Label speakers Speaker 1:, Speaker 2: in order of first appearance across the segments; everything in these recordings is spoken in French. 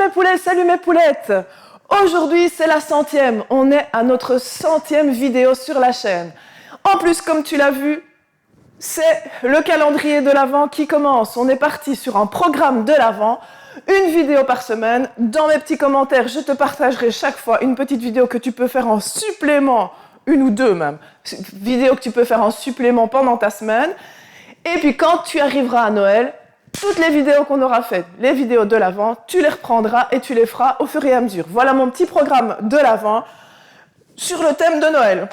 Speaker 1: mes poulets, salut mes poulettes. Aujourd'hui, c'est la 100e. On est à notre 100e vidéo sur la chaîne. En plus, comme tu l'as vu, c'est le calendrier de l'Avent qui commence. On est parti sur un programme de l'Avent, une vidéo par semaine. Dans mes petits commentaires, je te partagerai chaque fois une petite vidéo que tu peux faire en supplément, une ou deux même, vidéo que tu peux faire en supplément pendant ta semaine. Et puis quand tu arriveras à Noël, toutes les vidéos qu'on aura faites, les vidéos de l'Avent, tu les reprendras et tu les feras au fur et à mesure. Voilà mon petit programme de l'Avent sur le thème de Noël.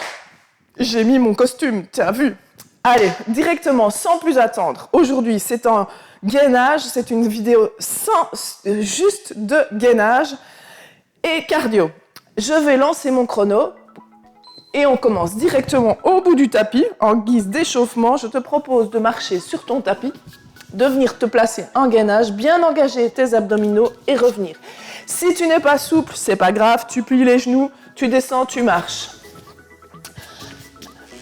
Speaker 1: J'ai mis mon costume, tu as vu? Allez, directement, sans plus attendre. Aujourd'hui, c'est un gainage, c'est une vidéo juste de gainage et cardio. Je vais lancer mon chrono et on commence directement au bout du tapis. En guise d'échauffement, je te propose de marcher sur ton tapis, de venir te placer en gainage, bien engager tes abdominaux et revenir. Si tu n'es pas souple, c'est pas grave, tu plies les genoux, tu descends, tu marches.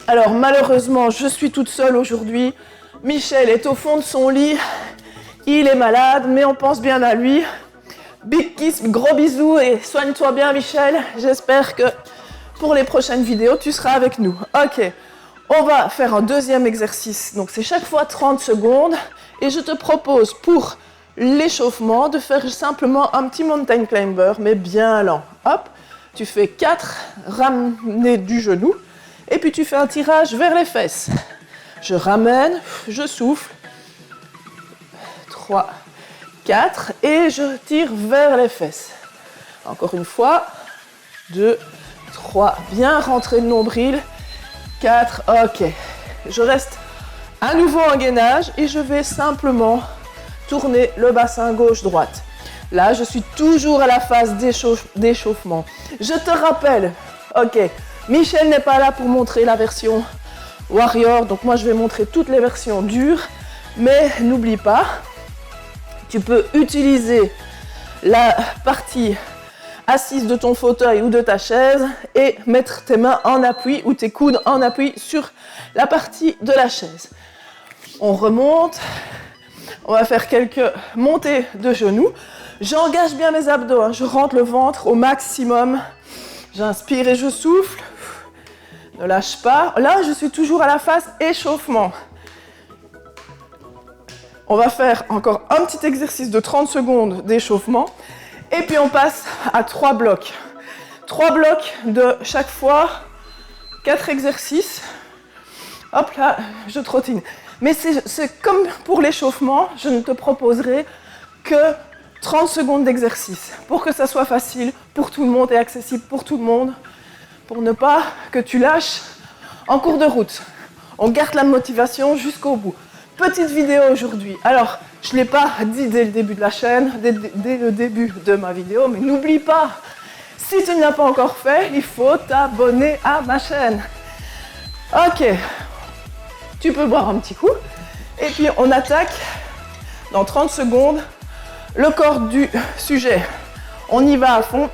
Speaker 1: Alors malheureusement, je suis toute seule aujourd'hui. Michel est au fond de son lit, il est malade, mais on pense bien à lui. Big kiss, gros bisous et soigne-toi bien Michel. J'espère que pour les prochaines vidéos, tu seras avec nous. Ok, on va faire un deuxième exercice. Donc c'est chaque fois 30 secondes. Et je te propose pour l'échauffement de faire simplement un petit mountain climber, mais bien lent. Hop, tu fais 4 ramener du genou et puis tu fais un tirage vers les fesses. Je ramène, je souffle. 3, 4 et je tire vers les fesses. Encore une fois. 2, 3, bien rentrer le nombril. 4, ok. Je reste à nouveau en gainage et je vais simplement tourner le bassin gauche-droite. Là, je suis toujours à la phase d'échauffement. Je te rappelle, ok, Michel n'est pas là pour montrer la version warrior, donc moi je vais montrer toutes les versions dures, mais n'oublie pas, tu peux utiliser la partie assise de ton fauteuil ou de ta chaise et mettre tes mains en appui ou tes coudes en appui sur la partie de la chaise. On remonte, on va faire quelques montées de genoux. J'engage bien mes abdos, hein. Je rentre le ventre au maximum. J'inspire et je souffle. Ne lâche pas. Là, je suis toujours à la phase échauffement. On va faire encore un petit exercice de 30 secondes d'échauffement. Et puis on passe à 3 blocs. 3 blocs de chaque fois 4 exercices. Hop là, je trottine. Mais c'est comme pour l'échauffement, je ne te proposerai que 30 secondes d'exercice pour que ça soit facile pour tout le monde et accessible pour tout le monde, pour ne pas que tu lâches en cours de route. On garde la motivation jusqu'au bout. Petite vidéo aujourd'hui. Alors, je ne l'ai pas dit dès le début de la chaîne, dès le début de ma vidéo, mais n'oublie pas, si tu ne l'as pas encore fait, il faut t'abonner à ma chaîne. Ok. Tu peux boire un petit coup. Et puis, on attaque dans 30 secondes le corps du sujet. On y va à fond.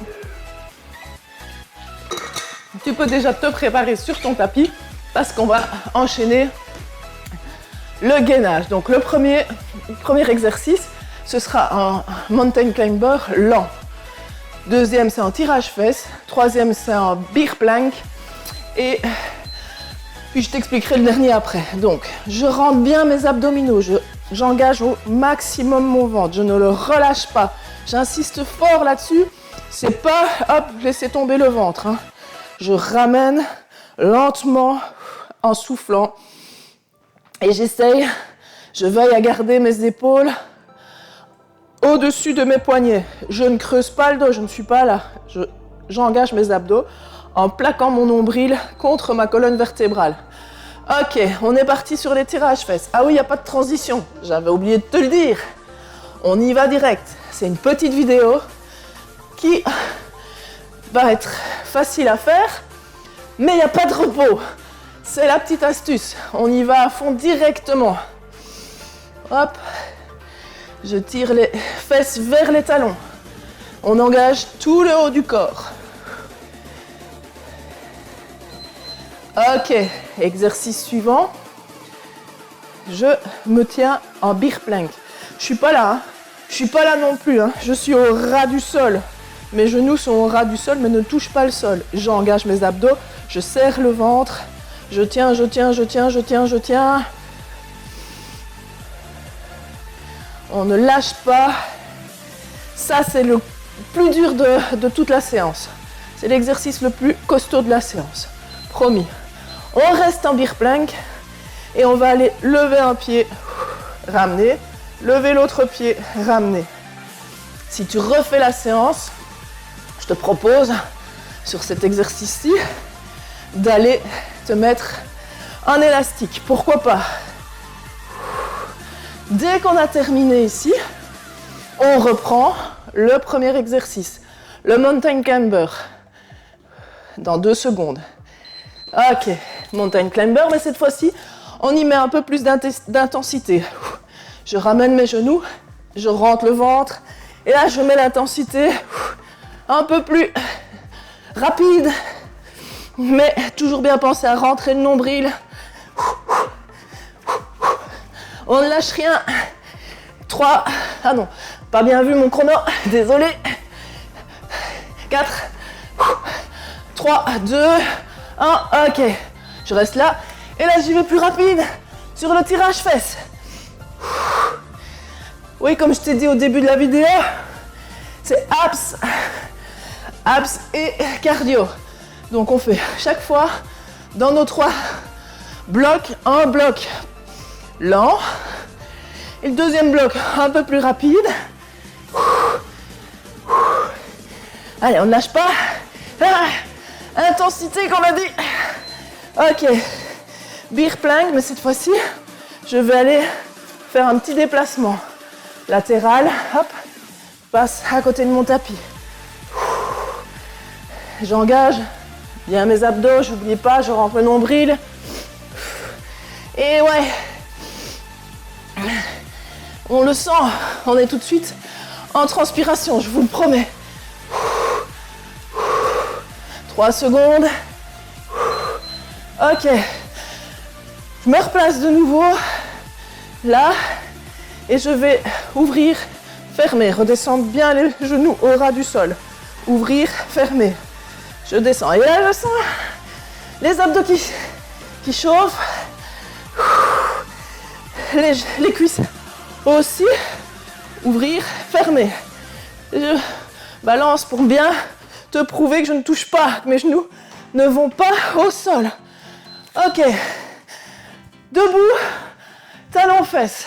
Speaker 1: Tu peux déjà te préparer sur ton tapis parce qu'on va enchaîner le gainage. Donc, le premier exercice, ce sera un mountain climber lent. Deuxième, c'est un tirage fesses. Troisième, c'est un bear plank. Et puis je t'expliquerai le dernier après. Donc, je rentre bien mes abdominaux, j'engage au maximum mon ventre, je ne le relâche pas. J'insiste fort là-dessus, c'est pas, hop, laisser tomber le ventre. Hein. Je ramène lentement en soufflant et j'essaye, je veille à garder mes épaules au-dessus de mes poignets. Je ne creuse pas le dos, je ne suis pas là. J'engage mes abdos en plaquant mon nombril contre ma colonne vertébrale. Ok, on est parti sur les tirages fesses. Ah oui, il n'y a pas de transition, j'avais oublié de te le dire. On y va direct. C'est une petite vidéo qui va être facile à faire, mais il n'y a pas de repos. C'est la petite astuce. On y va à fond directement. Hop, je tire les fesses vers les talons. On engage tout le haut du corps. Ok, exercice suivant. Je me tiens en bear plank. Je suis pas là, hein. Je suis pas là non plus, hein. Je suis au ras du sol. Mes genoux sont au ras du sol, mais ne touchent pas le sol. J'engage mes abdos, je serre le ventre. Je tiens, je tiens, je tiens, je tiens, je tiens. On ne lâche pas. Ça, c'est le plus dur de toute la séance. C'est l'exercice le plus costaud de la séance. Promis. On reste en beer plank et on va aller lever un pied, ramener, lever l'autre pied, ramener. Si tu refais la séance, je te propose, sur cet exercice-ci, d'aller te mettre un élastique. Pourquoi pas? Dès qu'on a terminé ici, on reprend le premier exercice, le mountain climber, dans 2 secondes. Ok, mountain climber, mais cette fois-ci, on y met un peu plus d'intensité. Je ramène mes genoux, je rentre le ventre, et là, je mets l'intensité un peu plus rapide, mais toujours bien penser à rentrer le nombril. On ne lâche rien. 3, ah non, pas bien vu mon chrono, désolé. 4, 3, 2, 1, ok. Je reste là, et là j'y vais plus rapide sur le tirage fesse. Oui, comme je t'ai dit au début de la vidéo, c'est abs et cardio. Donc on fait chaque fois dans nos 3 blocs, un bloc lent et le deuxième bloc un peu plus rapide. Allez, on ne lâche pas. Intensité qu'on a dit. Ok, beer plank, mais cette fois-ci, je vais aller faire un petit déplacement latéral. Hop, passe à côté de mon tapis. J'engage bien mes abdos, j'oublie pas, je rentre le nombril. Et ouais, on le sent, on est tout de suite en transpiration, je vous le promets. 3 secondes. Ok, je me replace de nouveau là et je vais ouvrir, fermer, redescendre bien les genoux au ras du sol. Ouvrir, fermer. Je descends et là je sens les abdos qui chauffent, les cuisses aussi, ouvrir, fermer. Je balance pour bien te prouver que je ne touche pas, que mes genoux ne vont pas au sol. Ok, debout, talons fesses.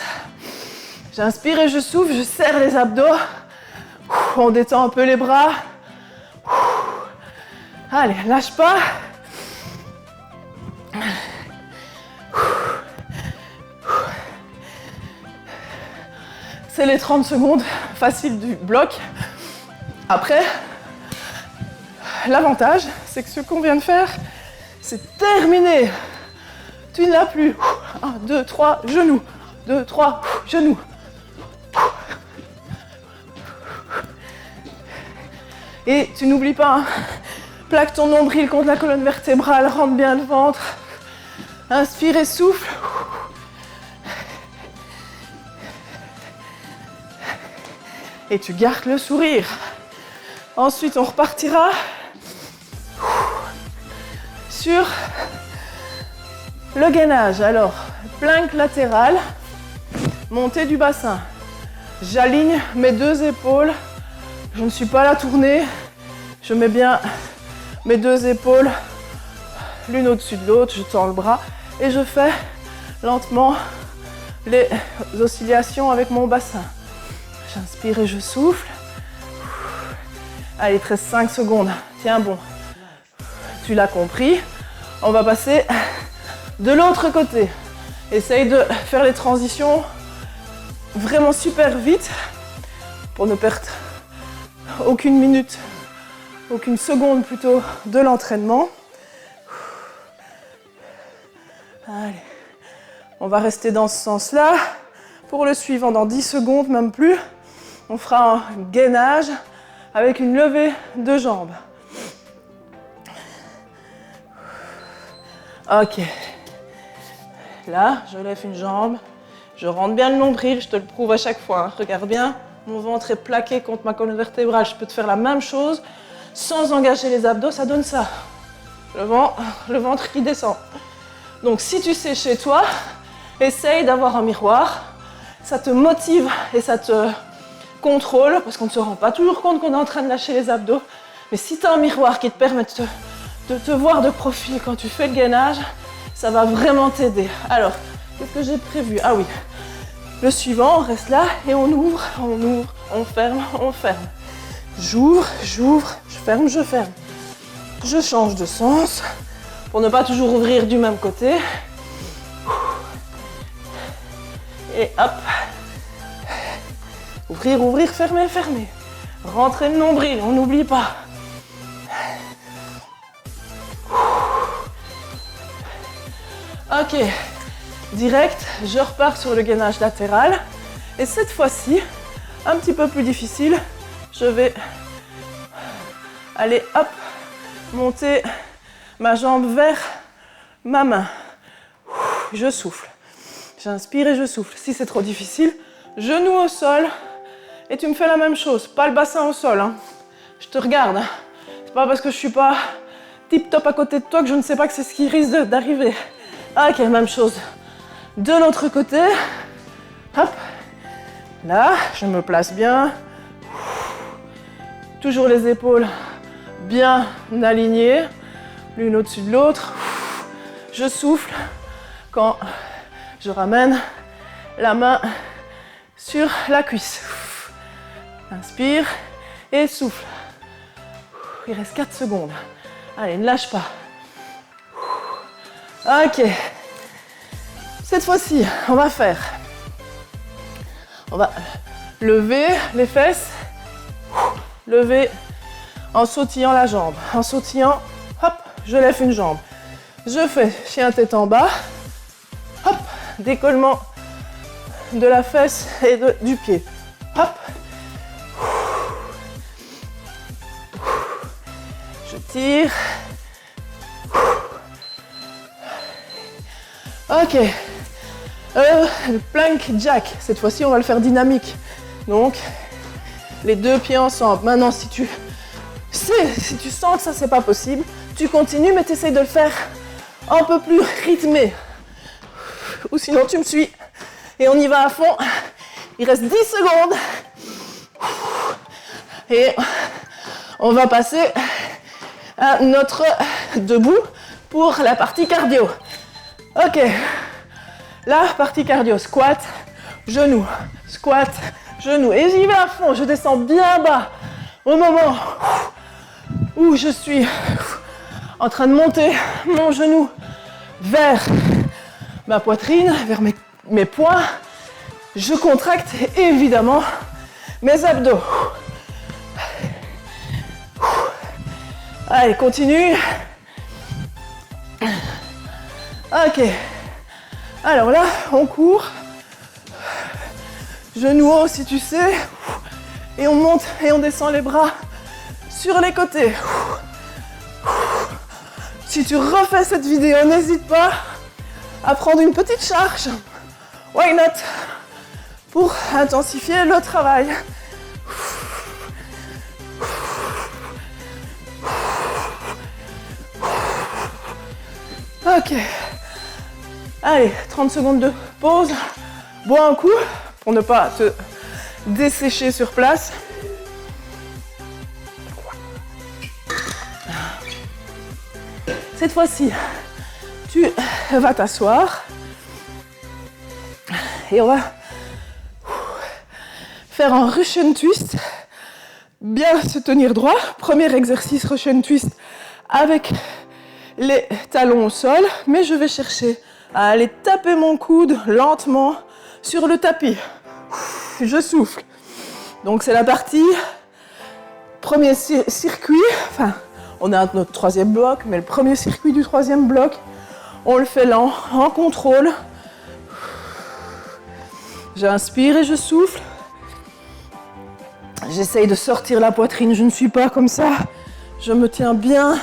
Speaker 1: J'inspire et je souffle, je serre les abdos, on détend un peu les bras. Allez, lâche pas. C'est les 30 secondes faciles du bloc. Après, l'avantage, c'est que ce qu'on vient de faire, c'est terminé. Tu ne l'as plus. 1, 2, 3, genoux. 2, 3, genoux. Et tu n'oublies pas, hein, plaque ton nombril contre la colonne vertébrale, rentre bien le ventre. Inspire et souffle. Et tu gardes le sourire. Ensuite, on repartira sur le gainage. Alors, plank latéral, montée du bassin. J'aligne mes 2 épaules. Je ne suis pas là tournée. Je mets bien mes 2 épaules l'une au-dessus de l'autre. Je tends le bras et je fais lentement les oscillations avec mon bassin. J'inspire et je souffle. Allez, il te reste 5 secondes. Tiens bon. Tu l'as compris. On va passer de l'autre côté. Essaye de faire les transitions vraiment super vite pour ne perdre aucune minute, aucune seconde plutôt de l'entraînement. Allez, on va rester dans ce sens-là. Pour le suivant, dans 10 secondes, même plus, on fera un gainage avec une levée de jambes. Ok. Là, je lève une jambe, je rentre bien le nombril, je te le prouve à chaque fois. Hein. Regarde bien, Mon ventre est plaqué contre ma colonne vertébrale. Je peux te faire la même chose sans engager les abdos, ça donne ça. Le ventre qui descend. Donc si tu sais chez toi, essaye d'avoir un miroir. Ça te motive et ça te contrôle parce qu'on ne se rend pas toujours compte qu'on est en train de lâcher les abdos. Mais si tu as un miroir qui te permet de te voir de profil quand tu fais le gainage, ça va vraiment t'aider. Alors, qu'est-ce que j'ai prévu? Ah oui, le suivant, on reste là et on ouvre, on ferme, on ferme. J'ouvre, j'ouvre, je ferme, je ferme. Je change de sens pour ne pas toujours ouvrir du même côté. Et hop. Ouvrir, ouvrir, fermer, fermer. Rentrer le nombril, on n'oublie pas. Ok, direct, je repars sur le gainage latéral. Et cette fois-ci, un petit peu plus difficile, je vais aller, hop, monter ma jambe vers ma main. Je souffle. J'inspire et je souffle. Si c'est trop difficile, genou au sol. Et tu me fais la même chose. Pas le bassin au sol. Hein. Je te regarde. C'est pas parce que je suis pas tip-top à côté de toi que je ne sais pas que c'est ce qui risque d'arriver. Ok, même chose. De l'autre côté. Hop. Là, je me place bien. Toujours les épaules bien alignées. L'une au-dessus de l'autre. Je souffle quand je ramène la main sur la cuisse. Inspire et souffle. Il reste 4 secondes. Allez, ne lâche pas. Ok. Cette fois-ci, on va lever les fesses, lever en sautillant la jambe. En sautillant, hop, je lève une jambe. Je fais chien tête en bas, hop, décollement de la fesse et du pied. Hop. Je tire. Ok. Le plank jack. Cette fois-ci, on va le faire dynamique. Donc, les deux pieds ensemble. Maintenant, si tu sens que ça, c'est pas possible, tu continues, mais tu essayes de le faire un peu plus rythmé. Ou sinon, tu me suis. Et on y va à fond. Il reste 10 secondes. Et on va passer à notre debout pour la partie cardio. Ok. La partie cardio. Squat, genou. Squat, genou. Et j'y vais à fond. Je descends bien bas. Au moment où je suis en train de monter mon genou vers ma poitrine, vers mes poings, je contracte évidemment mes abdos. Allez, continue. Ok. Alors là, on court. Genoux haut si tu sais. Et on monte et on descend les bras sur les côtés. Si tu refais cette vidéo, n'hésite pas à prendre une petite charge. Why not? Pour intensifier le travail. Ok. Allez, 30 secondes de pause. Bois un coup pour ne pas te dessécher sur place. Cette fois-ci, tu vas t'asseoir. Et on va faire un Russian twist. Bien se tenir droit. Premier exercice Russian twist avec les talons au sol. Mais je vais chercher à aller taper mon coude lentement sur le tapis. Je souffle. Donc c'est la partie premier circuit. Enfin, on a notre troisième bloc, mais le premier circuit du troisième bloc, on le fait lent, en contrôle. J'inspire et je souffle. J'essaye de sortir la poitrine, je ne suis pas comme ça. Je me tiens bien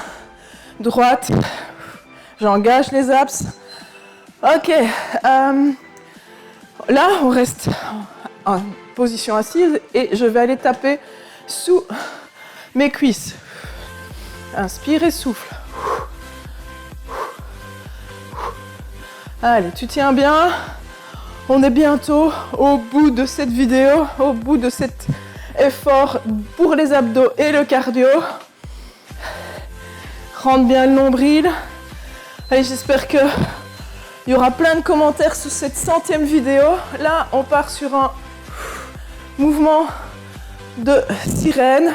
Speaker 1: droite. J'engage les abs. Ok. Là, on reste en position assise et je vais aller taper sous mes cuisses. Inspire et souffle. Allez, tu tiens bien. On est bientôt au bout de cette vidéo, au bout de cet effort pour les abdos et le cardio. Rentre bien le nombril. Allez, j'espère qu'il y aura plein de commentaires sur cette 100e vidéo. Là, on part sur un mouvement de sirène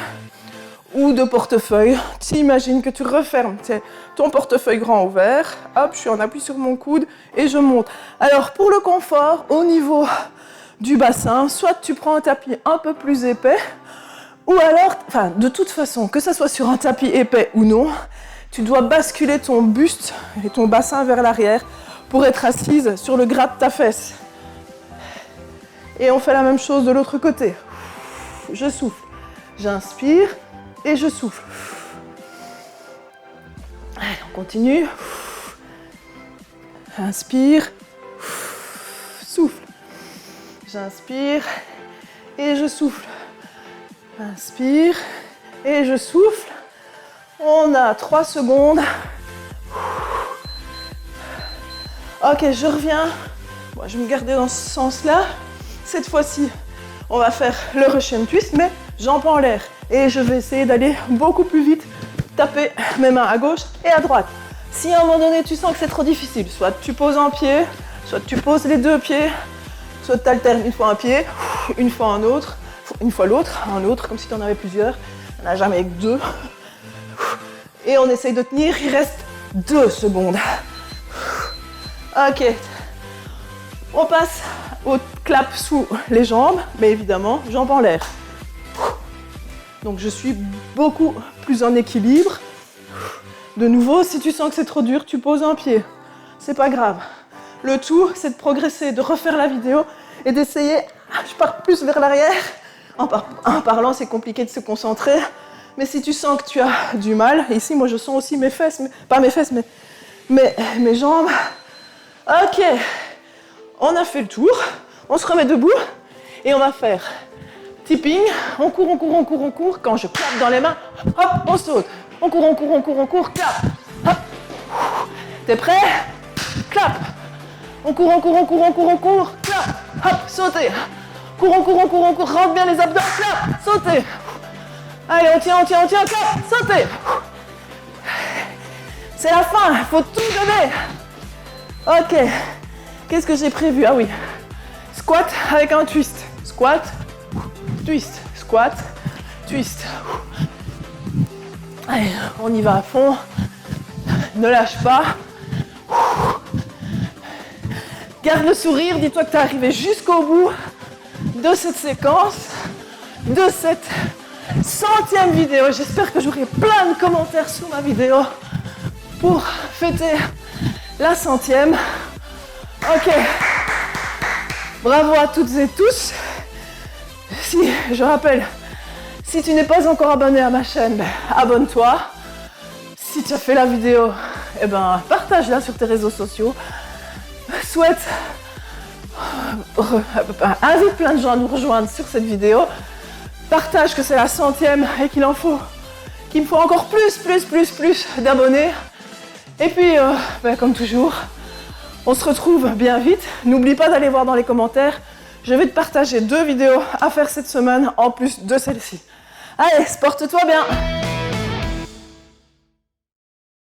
Speaker 1: ou de portefeuille. Tu imagines que tu refermes ton portefeuille grand ouvert. Hop, je suis en appui sur mon coude et je monte. Alors, pour le confort, au niveau du bassin, soit tu prends un tapis un peu plus épais, ou alors, enfin, de toute façon, que ce soit sur un tapis épais ou non, tu dois basculer ton buste et ton bassin vers l'arrière pour être assise sur le gras de ta fesse. Et on fait la même chose de l'autre côté. Je souffle, j'inspire et je souffle. Allez, on continue. Inspire, souffle. J'inspire et je souffle. Inspire et je souffle. On a 3 secondes. Ok, je reviens. Bon, je vais me garder dans ce sens-là. Cette fois-ci, on va faire le Russian twist, mais jambes en l'air. Et je vais essayer d'aller beaucoup plus vite, taper mes mains à gauche et à droite. Si à un moment donné, tu sens que c'est trop difficile, soit tu poses un pied, soit tu poses les 2 pieds, soit tu alternes une fois un pied, une fois un autre, une fois l'autre, un autre, comme si tu en avais plusieurs. On n'a jamais que 2. Et on essaye de tenir, il reste 2 secondes. Ok. On passe au clap sous les jambes, mais évidemment, jambes en l'air. Donc je suis beaucoup plus en équilibre. De nouveau, si tu sens que c'est trop dur, tu poses un pied. C'est pas grave. Le tout, c'est de progresser, de refaire la vidéo et d'essayer. Je pars plus vers l'arrière. En parlant, c'est compliqué de se concentrer. Mais si tu sens que tu as du mal, ici, moi, je sens aussi mes fesses, pas mes fesses, mais mes jambes. Ok, on a fait le tour. On se remet debout et on va faire tipping. On court, on court, on court, on court. Quand je claque dans les mains, hop, on saute. On court, on court, on court, on court, clap. Hop. T'es prêt? Clap. On court, on court, on court, on court, on court, clap. Hop, sautez. Cours, on court, on court, on court. Rentre bien les abdos, clap. Sautez. Allez, on tient, on tient, on tient, clap. Sautez. C'est la fin, il faut tout donner. Ok. Qu'est-ce que j'ai prévu? Ah oui. Squat avec un twist. Squat, twist, squat, twist. Allez, on y va à fond. Ne lâche pas. Garde le sourire. Dis-toi que tu es arrivé jusqu'au bout de cette séquence, de cette 100e vidéo. J'espère que j'aurai plein de commentaires sous ma vidéo pour fêter la 100e. Ok. Bravo à toutes et tous. Si, je rappelle, si tu n'es pas encore abonné à ma chaîne, ben, abonne-toi. Si tu as fait la vidéo, eh ben, partage-la sur tes réseaux sociaux. Invite plein de gens à nous rejoindre sur cette vidéo. Partage que c'est la 100e et qu'il me faut encore plus d'abonnés. Et puis, ben, comme toujours, on se retrouve bien vite. N'oublie pas d'aller voir dans les commentaires. Je vais te partager 2 vidéos à faire cette semaine en plus de celle-ci. Allez, porte-toi bien!